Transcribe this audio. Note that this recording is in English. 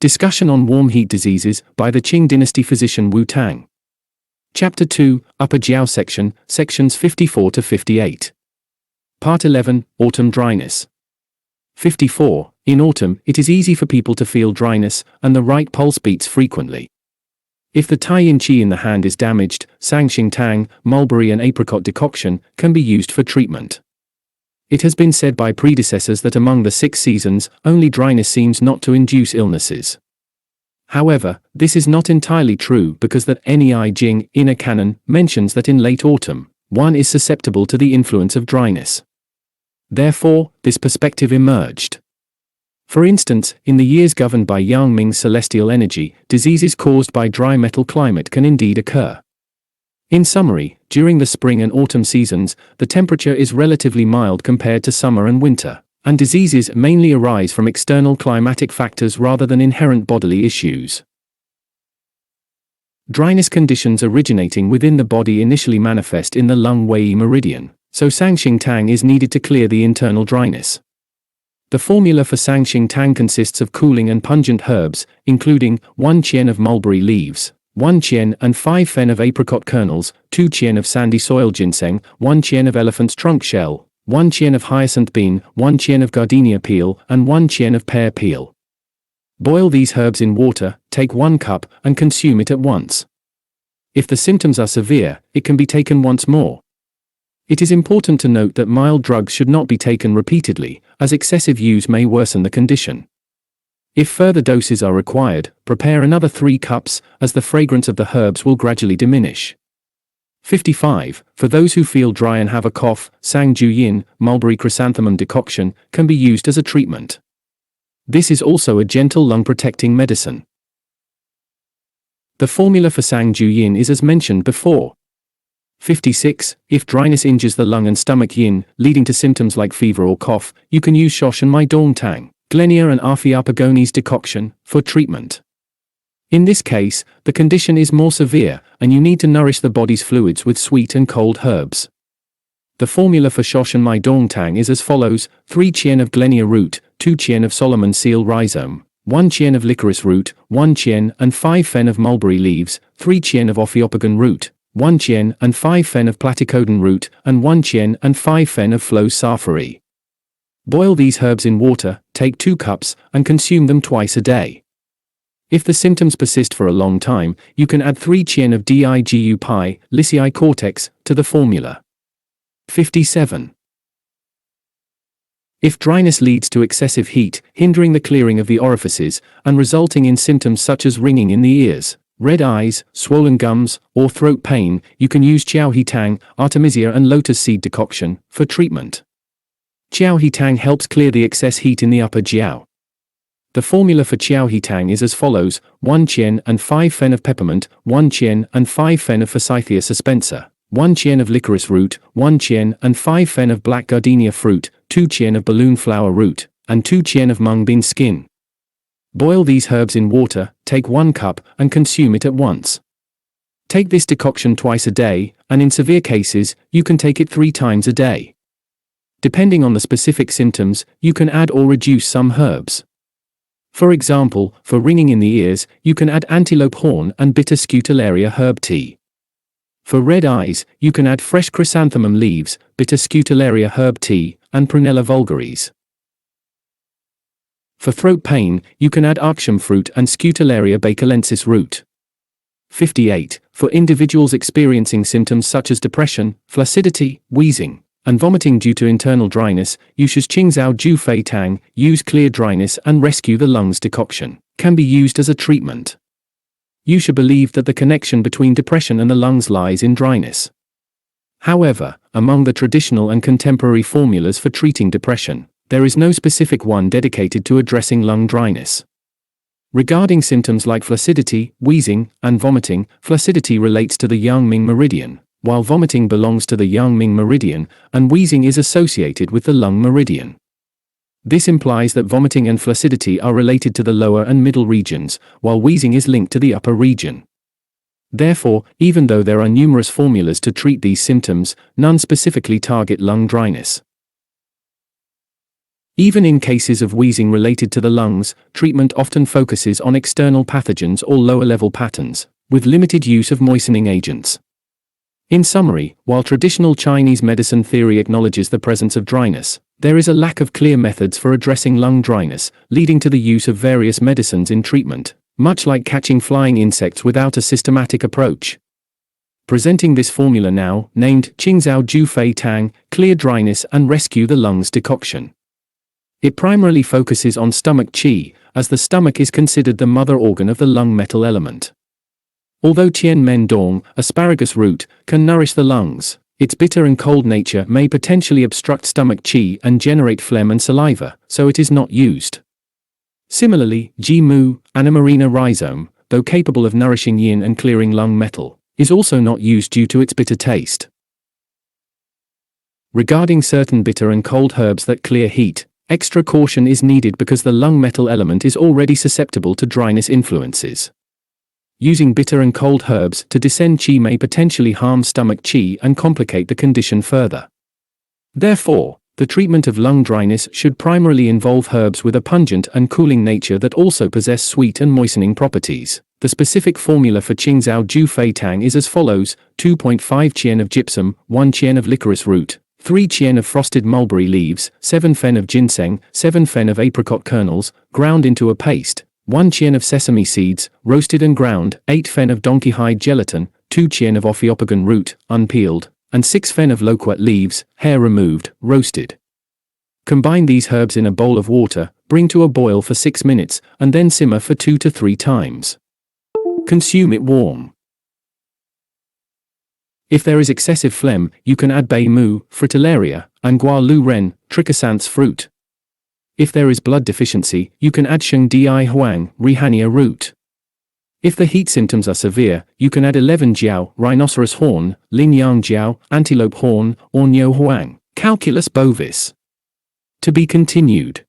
Discussion on warm heat diseases by the Qing Dynasty physician Wu Tang. Chapter 2, Upper Jiao section, sections 54 to 58. Part 11, Autumn Dryness. 54. In autumn, it is easy for people to feel dryness, and the right pulse beats frequently. If the Taiyin Qi in the hand is damaged, Sang Xing Tang, Mulberry and Apricot Decoction can be used for treatment. It has been said by predecessors that among the 6 seasons, only dryness seems not to induce illnesses. However, this is not entirely true because the Nei Jing in a Canon mentions that in late autumn, one is susceptible to the influence of dryness. Therefore, this perspective emerged. For instance, in the years governed by Yang Ming's celestial energy, diseases caused by dry metal climate can indeed occur. In summary, during the spring and autumn seasons, the temperature is relatively mild compared to summer and winter, and diseases mainly arise from external climatic factors rather than inherent bodily issues. Dryness conditions originating within the body initially manifest in the Lung Wei Meridian, so Sang Xing Tang is needed to clear the internal dryness. The formula for Sang Xing Tang consists of cooling and pungent herbs, including 1 qian of mulberry leaves, 1 qian and 5 fen of apricot kernels, 2 qian of sandy soil ginseng, 1 qian of elephant's trunk shell, 1 qian of hyacinth bean, 1 qian of gardenia peel, and 1 qian of pear peel. Boil these herbs in water, take 1 cup, and consume it at once. If the symptoms are severe, it can be taken once more. It is important to note that mild drugs should not be taken repeatedly, as excessive use may worsen the condition. If further doses are required, prepare another 3 cups, as the fragrance of the herbs will gradually diminish. 55. For those who feel dry and have a cough, Sang Yin, mulberry chrysanthemum decoction, can be used as a treatment. This is also a gentle lung-protecting medicine. The formula for Sang Yin is as mentioned before. 56. If dryness injures the lung and stomach yin, leading to symptoms like fever or cough, you can use Shosh and Mai Dong Tang, Gardenia and Arphiapagones decoction, for treatment. In this case, the condition is more severe, and you need to nourish the body's fluids with sweet and cold herbs. The formula for Shosh and Mai Dong Tang is as follows: 3 qian of Gardenia root, 2 qian of Solomon seal rhizome, 1 qian of licorice root, 1 qian and 5 fen of mulberry leaves, 3 qian of Ophiopagon root, 1 qian and 5 fen of platycodon root, and 1 qian and 5 fen of flow safari. Boil these herbs in water, take 2 cups, and consume them twice a day. If the symptoms persist for a long time, you can add 3 qian of Digu pi, Lycii cortex, to the formula. 57. If dryness leads to excessive heat, hindering the clearing of the orifices, and resulting in symptoms such as ringing in the ears, red eyes, swollen gums, or throat pain, you can use Jiao Tang, Artemisia and lotus seed decoction, for treatment. Jiao Tang helps clear the excess heat in the upper jiao. The formula for Jiao Tang is as follows: 1 qian and 5 fen of peppermint, 1 qian and 5 fen of Forsythia suspensa, 1 qian of licorice root, 1 qian and 5 fen of black gardenia fruit, 2 qian of balloon flower root, and 2 qian of mung bean skin. Boil these herbs in water, take 1 cup, and consume it at once. Take this decoction twice a day, and in severe cases, you can take it 3 times a day. Depending on the specific symptoms, you can add or reduce some herbs. For example, for ringing in the ears, you can add antelope horn and bitter scutularia herb tea. For red eyes, you can add fresh chrysanthemum leaves, bitter scutularia herb tea, and prunella vulgaris. For throat pain, you can add archum fruit and scutularia bacalensis root. 58. For individuals experiencing symptoms such as depression, flaccidity, wheezing, and vomiting due to internal dryness, use Qingzhao Ju Fei Tang, use clear dryness and rescue the lungs decoction, can be used as a treatment. You should believe that the connection between depression and the lungs lies in dryness. However, among the traditional and contemporary formulas for treating depression, there is no specific one dedicated to addressing lung dryness. Regarding symptoms like flaccidity, wheezing, and vomiting, flaccidity relates to the Yang Ming Meridian, while vomiting belongs to the Yang Ming Meridian, and wheezing is associated with the Lung Meridian. This implies that vomiting and flaccidity are related to the lower and middle regions, while wheezing is linked to the upper region. Therefore, even though there are numerous formulas to treat these symptoms, none specifically target lung dryness. Even in cases of wheezing related to the lungs, treatment often focuses on external pathogens or lower-level patterns, with limited use of moistening agents. In summary, while traditional Chinese medicine theory acknowledges the presence of dryness, there is a lack of clear methods for addressing lung dryness, leading to the use of various medicines in treatment, much like catching flying insects without a systematic approach. Presenting this formula now, named Qingzhao Ju Fei Tang, Clear Dryness and Rescue the Lungs Decoction. It primarily focuses on stomach qi, as the stomach is considered the mother organ of the lung metal element. Although Tian Men Dong, asparagus root, can nourish the lungs, its bitter and cold nature may potentially obstruct stomach qi and generate phlegm and saliva, so it is not used. Similarly, Ji Mu, Anamarina rhizome, though capable of nourishing yin and clearing lung metal, is also not used due to its bitter taste. Regarding certain bitter and cold herbs that clear heat, extra caution is needed because the lung metal element is already susceptible to dryness influences. Using bitter and cold herbs to descend qi may potentially harm stomach qi and complicate the condition further. Therefore, the treatment of lung dryness should primarily involve herbs with a pungent and cooling nature that also possess sweet and moistening properties. The specific formula for Qingzhao Ju Fei Tang is as follows: 2.5 qian of gypsum, 1 qian of licorice root, 3 qian of frosted mulberry leaves, 7 fen of ginseng, 7 fen of apricot kernels, ground into a paste, 1 qian of sesame seeds, roasted and ground, 8 fen of donkey hide gelatin, 2 qian of ophiopagan root, unpeeled, and 6 fen of loquat leaves, hair removed, roasted. Combine these herbs in a bowl of water, bring to a boil for 6 minutes, and then simmer for 2 to 3 times. Consume it warm. If there is excessive phlegm, you can add bay mu, fritillaria, and gua lu ren, trichosanthes fruit. If there is blood deficiency, you can add sheng di huang, rihania root. If the heat symptoms are severe, you can add 11 jiao, rhinoceros horn, lin yang jiao, antelope horn, or niu huang, calculus bovis. To be continued.